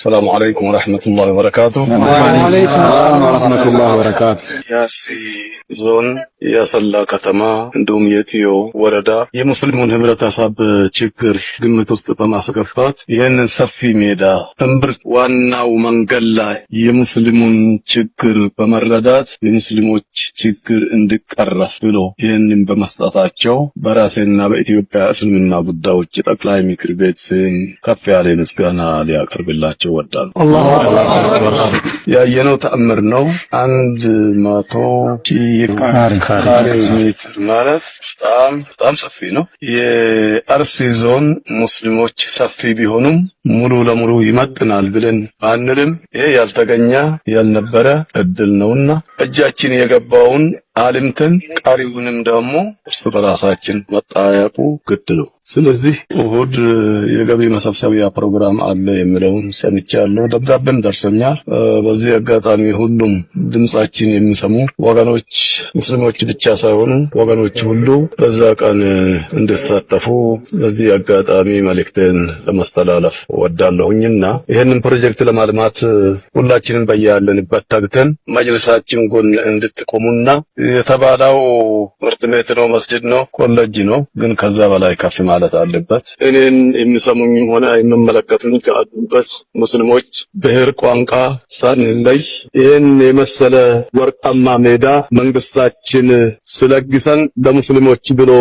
السلام عليكم ورحمة الله وبركاته. وعليكم السلام ورحمة الله وبركاته. ያሲ ዞን ያሰላ ከተማ እንዲሁም የቲዮ ወረዳ የሙስሊሙን ህብረተሰብ ችግር ግምት ውስጥ በማስገባት ይህንን ሰፊ ሜዳ እምብርት ዋናው መንገድ ላይ የሙስሊሙን ችግር በመረዳት የሙስሊሞች ችግር እንዲቀረፍ ብሎ ይህንን በመስጠታቸው በራሴና በኢትዮጵያ እስልምና ጉዳዮች ጠቅላይ ምክር ቤት ከፍ ያለ ምስጋና ሊያቀርብላቸው ወዳሉ። ያየነው ተአምር ነው። 100 ካሬ ሜትር ማለት በጣም ሰፊ ነው። የአርሲ ዞን ሙስሊሞች ሰፊ ቢሆኑም ሙሉ ለሙሉ ይመጥናል ብለን አንልም። ይሄ ያልተገኘ ያልነበረ እድል ነውና እጃችን የገባውን አልምተን ቀሪውንም ደግሞ እርስ በራሳችን መጣያቁ ግድ ነው። ስለዚህ እሁድ የገቢ መሰብሰቢያ ፕሮግራም አለ የሚለውን ሰምቻለሁ። ደብዳቤም ደርሶኛል። በዚህ አጋጣሚ ሁሉም ድምጻችን የሚሰሙ ወገኖች ሙስሊሞች ብቻ ሳይሆኑ ወገኖች ሁሉ በዛ ቀን እንዲሳተፉ በዚህ አጋጣሚ መልእክቴን ለማስተላለፍ ወዳለሁኝና ይሄንን ፕሮጀክት ለማልማት ሁላችንም በያለንበት ተግተን መጅልሳችን ጎን እንድትቆሙና የተባለው ትምህርት ቤት ነው፣ መስጂድ ነው፣ ኮሌጅ ነው፣ ግን ከዛ በላይ ከፍ ማለት አለበት። እኔን የሚሰሙኝ ሆነ የሚመለከቱኝ ካሉበት ሙስሊሞች ብሔር፣ ቋንቋ ሳንለይ ይህን የመሰለ ወርቃማ ሜዳ መንግስታችን ስለግሰን ለሙስሊሞች ብሎ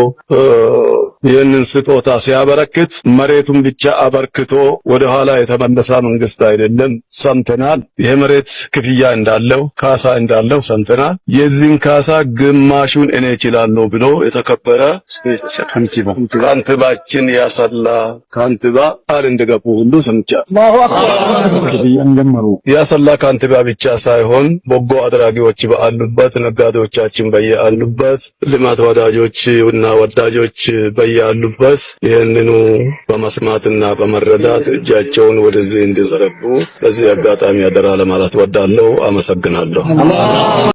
ይህንን ስጦታ ሲያበረክት መሬቱን ብቻ አበርክቶ ወደ ኋላ የተመለሰ መንግስት አይደለም። ሰምተናል። ይሄ መሬት ክፍያ እንዳለው ካሳ እንዳለው ሰምተናል። የዚህን ካሳ ግማሹን እኔ እችላለሁ ብሎ የተከበረ ካንቲባችን ያሰላ ካንቲባ ቃል እንደገቡ ሁሉ ሰምቻለሁ። ያሰላ ካንቲባ ብቻ ሳይሆን በጎ አድራጊዎች ባሉበት፣ ነጋዴዎቻችን በያሉበት፣ ልማት ወዳጆች እና ወዳጆች በያሉበት ይህንኑ በመስማትና በመረዳት እጃቸውን ወደዚህ እንዲዘረጉ በዚህ አጋጣሚ አደራ ለማለት ወዳለሁ። አመሰግናለሁ።